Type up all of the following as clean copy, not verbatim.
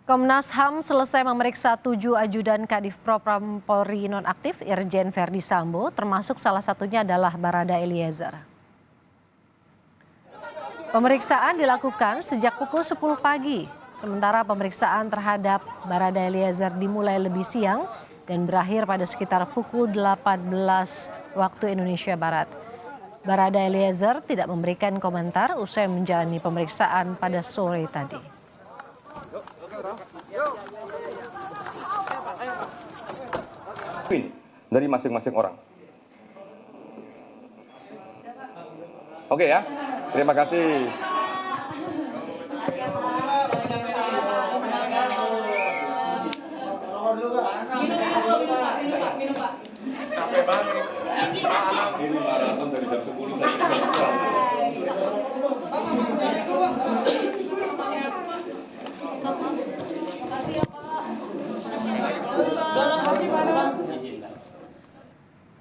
Komnas HAM selesai memeriksa 7 ajudan Kadif Propam Polri nonaktif Irjen Verdi Sambo, termasuk salah satunya adalah Barada Eliezer. Pemeriksaan dilakukan sejak pukul 10 pagi, sementara pemeriksaan terhadap Barada Eliezer dimulai lebih siang dan berakhir pada sekitar pukul 18 waktu Indonesia Barat. Barada Eliezer tidak memberikan komentar usai menjalani pemeriksaan pada sore tadi. Dari masing-masing orang. Oke ya, terima kasih. Capek banget. Ini maraton dari jam 10 sampai jam 11.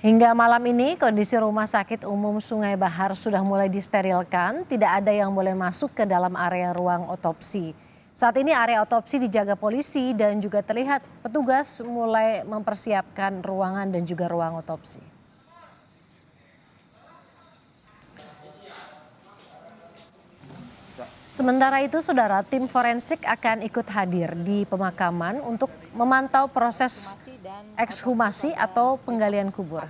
Hingga malam ini kondisi Rumah Sakit Umum Sungai Bahar sudah mulai disterilkan, tidak ada yang boleh masuk ke dalam area ruang otopsi. Saat ini area otopsi dijaga polisi dan juga terlihat petugas mulai mempersiapkan ruangan dan juga ruang otopsi. Sementara itu, saudara, tim forensik akan ikut hadir di pemakaman untuk memantau proses ekshumasi atau penggalian kubur.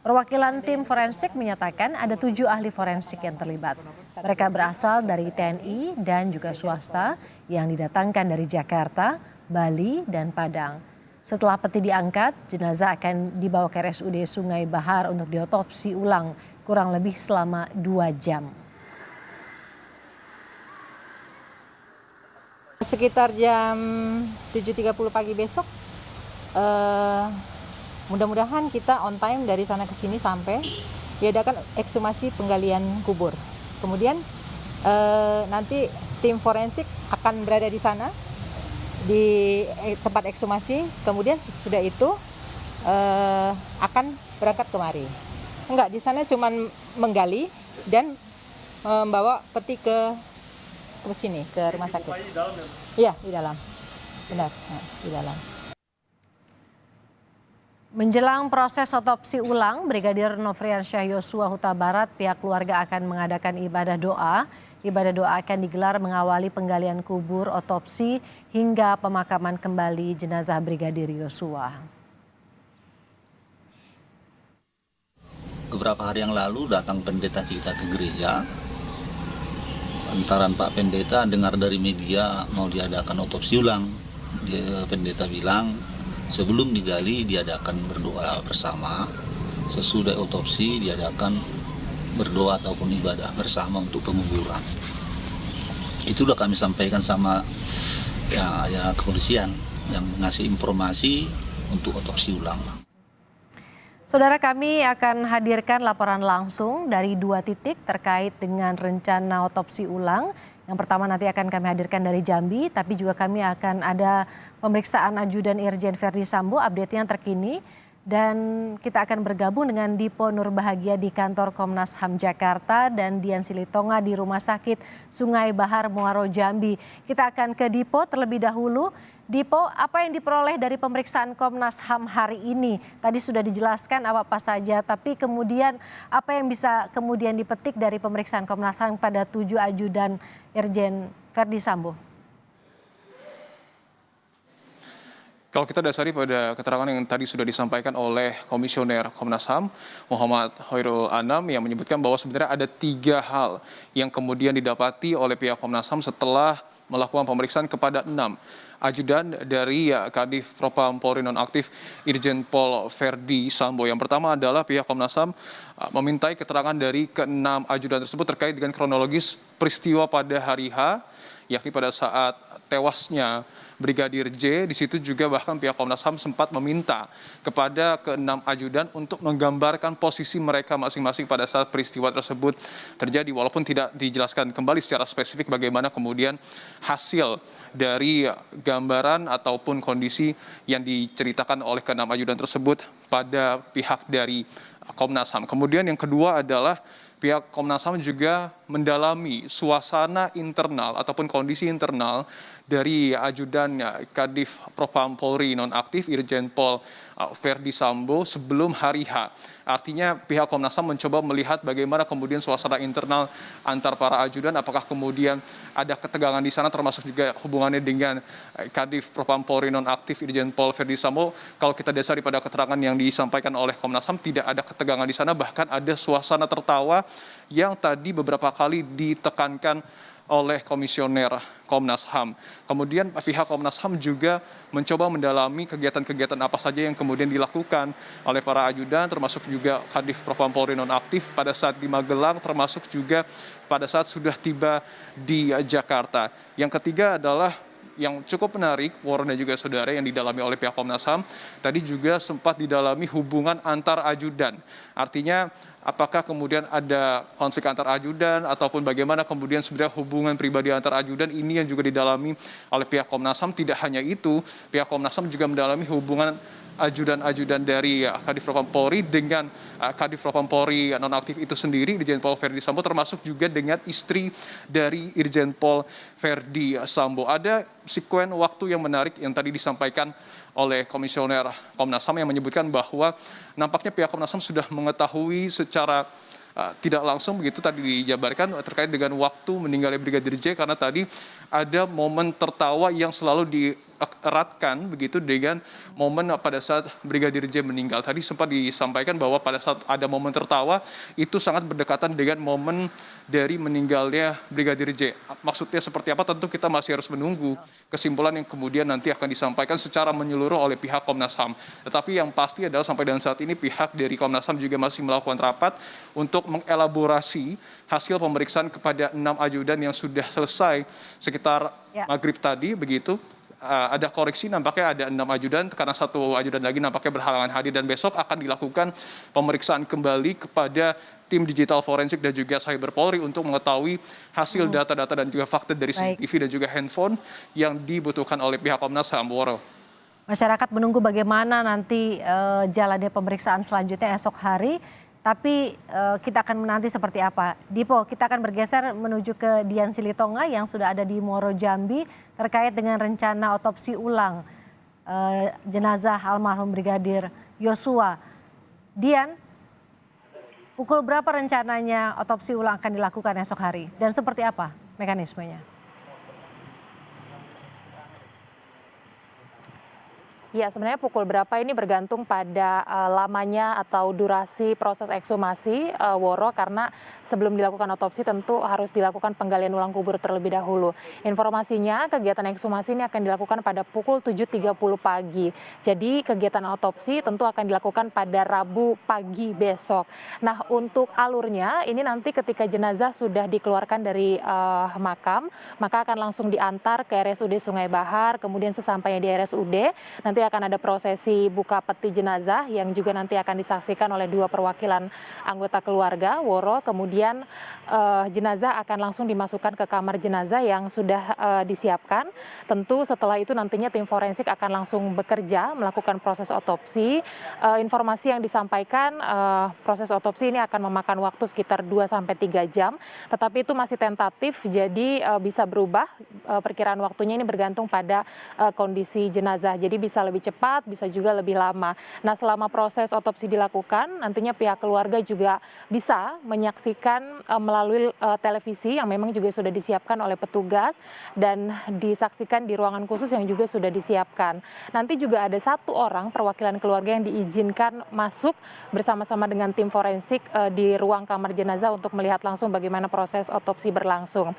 Perwakilan tim forensik menyatakan ada 7 ahli forensik yang terlibat. Mereka berasal dari TNI dan juga swasta yang didatangkan dari Jakarta, Bali, dan Padang. Setelah peti diangkat, jenazah akan dibawa ke RSUD Sungai Bahar untuk diotopsi ulang kurang lebih selama 2 jam. Sekitar jam 7.30 pagi besok, mudah-mudahan kita on time dari sana ke sini sampai diadakan ekshumasi penggalian kubur. Kemudian nanti tim forensik akan berada di sana di tempat ekshumasi. Kemudian sesudah itu akan berangkat kemari. Enggak, di sana cuma menggali dan membawa peti ke sini, ke rumah sakit. Iya, di dalam. Benar, di dalam. Menjelang proses otopsi ulang, Brigadir Nofriansyah Yosua Huta Barat, pihak keluarga akan mengadakan ibadah doa. Ibadah doa akan digelar mengawali penggalian kubur, otopsi, hingga pemakaman kembali jenazah Brigadir Yosua. Beberapa hari yang lalu datang pendeta kita ke gereja. Lantaran Pak Pendeta dengar dari media mau diadakan otopsi ulang. Pendeta bilang sebelum digali diadakan berdoa bersama. Sesudah otopsi diadakan berdoa ataupun ibadah bersama untuk penguburan. Itu udah kami sampaikan sama ya kepolisian yang ngasih informasi untuk otopsi ulang. Saudara, kami akan hadirkan laporan langsung dari 2 titik terkait dengan rencana otopsi ulang. Yang pertama nanti akan kami hadirkan dari Jambi, tapi juga kami akan ada pemeriksaan ajudan Irjen Verdi Sambo, update-nya terkini. Dan kita akan bergabung dengan Dipo Nurbahagia di kantor Komnas HAM Jakarta dan Dian Silitonga di Rumah Sakit Sungai Bahar Muaro Jambi. Kita akan ke Dipo terlebih dahulu. Dipo, apa yang diperoleh dari pemeriksaan Komnas HAM hari ini? Tadi sudah dijelaskan apa saja, tapi kemudian apa yang bisa kemudian dipetik dari pemeriksaan Komnas HAM pada 7 ajudan Irjen Verdi Sambo? Kalau kita dasari pada keterangan yang tadi sudah disampaikan oleh Komisioner Komnas HAM, Muhammad Hoirul Anam, yang menyebutkan bahwa sebenarnya ada 3 hal yang kemudian didapati oleh pihak Komnas HAM setelah melakukan pemeriksaan kepada 6 ajudan dari Kadif Propam Polri nonaktif Irjen Pol Verdi Sambo. Yang pertama adalah pihak Komnas HAM memintai keterangan dari ke-6 ajudan tersebut terkait dengan kronologis peristiwa pada hari H, yakni pada saat tewasnya Brigadir J. Di situ juga bahkan pihak Komnas HAM sempat meminta kepada ke-6 ajudan untuk menggambarkan posisi mereka masing-masing pada saat peristiwa tersebut terjadi, walaupun tidak dijelaskan kembali secara spesifik bagaimana kemudian hasil dari gambaran ataupun kondisi yang diceritakan oleh ke-6 ajudan tersebut pada pihak dari Komnas HAM. Kemudian yang kedua adalah pihak Komnas HAM juga mendalami suasana internal ataupun kondisi internal dari ajudan Kadif Propam Polri nonaktif Irjen Pol Verdi Sambo sebelum hari H. Artinya pihak Komnas HAM mencoba melihat bagaimana kemudian suasana internal antar para ajudan, apakah kemudian ada ketegangan di sana termasuk juga hubungannya dengan Kadif Propam Polri nonaktif Irjen Pol Verdi Sambo. Kalau kita dasari pada keterangan yang disampaikan oleh Komnas HAM, tidak ada ketegangan di sana, bahkan ada suasana tertawa yang tadi beberapa kali ditekankan oleh Komisioner Komnas HAM. Kemudian pihak Komnas HAM juga mencoba mendalami kegiatan-kegiatan apa saja yang kemudian dilakukan oleh para ajudan, termasuk juga Kadif Propam Polri nonaktif pada saat di Magelang, termasuk juga pada saat sudah tiba di Jakarta. Yang ketiga adalah yang cukup menarik, Warren dan juga saudara, yang didalami oleh pihak Komnas HAM, tadi juga sempat didalami hubungan antar ajudan. Artinya apakah kemudian ada konflik antar ajudan ataupun bagaimana kemudian sebenarnya hubungan pribadi antar ajudan, ini yang juga didalami oleh pihak Komnas HAM. Tidak hanya itu, pihak Komnas HAM juga mendalami hubungan ajudan-ajudan dari Kadif Propam Polri dengan Kadif Propam Polri nonaktif itu sendiri, Irjen Pol Verdi Sambo, termasuk juga dengan istri dari Irjen Pol Verdi Sambo. Ada sekuen waktu yang menarik yang tadi disampaikan oleh Komisioner Komnas HAM yang menyebutkan bahwa nampaknya pihak Komnas HAM sudah mengetahui secara tidak langsung begitu tadi dijabarkan terkait dengan waktu meninggalnya Brigadir J, karena tadi ada momen tertawa yang selalu dieratkan begitu dengan momen pada saat Brigadir J meninggal. Tadi sempat disampaikan bahwa pada saat ada momen tertawa itu sangat berdekatan dengan momen dari meninggalnya Brigadir J. Maksudnya seperti apa tentu kita masih harus menunggu kesimpulan yang kemudian nanti akan disampaikan secara menyeluruh oleh pihak Komnas HAM. Tetapi yang pasti adalah sampai dengan saat ini pihak dari Komnas HAM juga masih melakukan rapat untuk mengelaborasi hasil pemeriksaan kepada 6 ajudan yang sudah selesai sekitar maghrib tadi begitu. Ada koreksi, nampaknya ada 6 ajudan karena 1 ajudan lagi nampaknya berhalangan hadir, dan besok akan dilakukan pemeriksaan kembali kepada tim digital forensik dan juga cyber Polri untuk mengetahui hasil data-data dan juga fakta dari CCTV dan juga handphone yang dibutuhkan oleh pihak Komnas HAM. Masyarakat menunggu bagaimana nanti jalannya pemeriksaan selanjutnya esok hari. Tapi kita akan menanti seperti apa. Dipo, kita akan bergeser menuju ke Dian Silitonga yang sudah ada di Muaro Jambi terkait dengan rencana otopsi ulang jenazah almarhum Brigadir Yosua. Dian, pukul berapa rencananya otopsi ulang akan dilakukan esok hari dan seperti apa mekanismenya? Ya, sebenarnya pukul berapa ini bergantung pada lamanya atau durasi proses ekshumasi, Woro, karena sebelum dilakukan otopsi tentu harus dilakukan penggalian ulang kubur terlebih dahulu. Informasinya kegiatan ekshumasi ini akan dilakukan pada pukul 7.30 pagi. Jadi kegiatan otopsi tentu akan dilakukan pada Rabu pagi besok. Nah, untuk alurnya ini nanti ketika jenazah sudah dikeluarkan dari makam, maka akan langsung diantar ke RSUD Sungai Bahar, kemudian sesampainya di RSUD, nanti akan ada prosesi buka peti jenazah yang juga nanti akan disaksikan oleh 2 perwakilan anggota keluarga, Woro. Kemudian jenazah akan langsung dimasukkan ke kamar jenazah yang sudah disiapkan. Tentu setelah itu nantinya tim forensik akan langsung bekerja melakukan proses otopsi. Informasi yang disampaikan proses otopsi ini akan memakan waktu sekitar 2-3 jam, tetapi itu masih tentatif, jadi bisa berubah. Perkiraan waktunya ini bergantung pada kondisi jenazah, jadi bisa lebih cepat, bisa juga lebih lama. Nah, selama proses otopsi dilakukan, nantinya pihak keluarga juga bisa menyaksikan melalui televisi yang memang juga sudah disiapkan oleh petugas dan disaksikan di ruangan khusus yang juga sudah disiapkan. Nanti juga ada 1 orang perwakilan keluarga yang diizinkan masuk bersama-sama dengan tim forensik di ruang kamar jenazah untuk melihat langsung bagaimana proses otopsi berlangsung.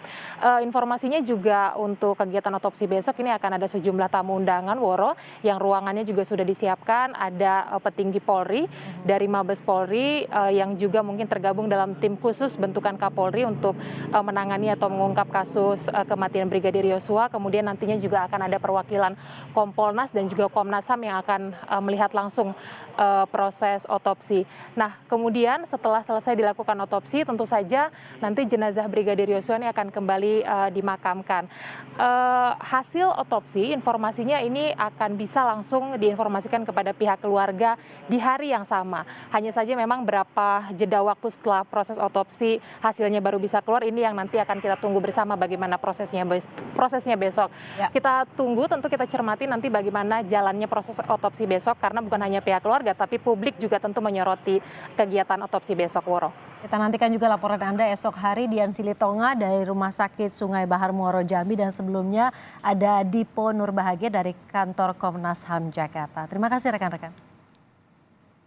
Informasinya juga untuk kegiatan otopsi besok ini akan ada sejumlah tamu undangan, Woro, yang ruangannya juga sudah disiapkan. Ada petinggi Polri dari Mabes Polri yang juga mungkin tergabung dalam tim khusus bentukan Kapolri untuk menangani atau mengungkap kasus kematian Brigadir Yosua. Kemudian nantinya juga akan ada perwakilan Kompolnas dan juga Komnas HAM yang akan melihat langsung proses otopsi. Nah, kemudian setelah selesai dilakukan otopsi, tentu saja nanti jenazah Brigadir Yosua ini akan kembali dimakamkan. Hasil otopsi informasinya ini akan bisa langsung diinformasikan kepada pihak keluarga di hari yang sama. Hanya saja memang berapa jeda waktu setelah proses otopsi hasilnya baru bisa keluar, ini yang nanti akan kita tunggu bersama bagaimana prosesnya besok. Ya. Kita tunggu, tentu kita cermati nanti bagaimana jalannya proses otopsi besok, karena bukan hanya pihak keluarga tapi publik juga tentu menyoroti kegiatan otopsi besok, Woro. Kita nantikan juga laporan Anda esok hari, Dian Silitonga dari Rumah Sakit Sungai Bahar Muaro Jambi, dan sebelumnya ada Dipo Nurbahagia dari kantor Komnas HAM Jakarta. Terima kasih rekan-rekan.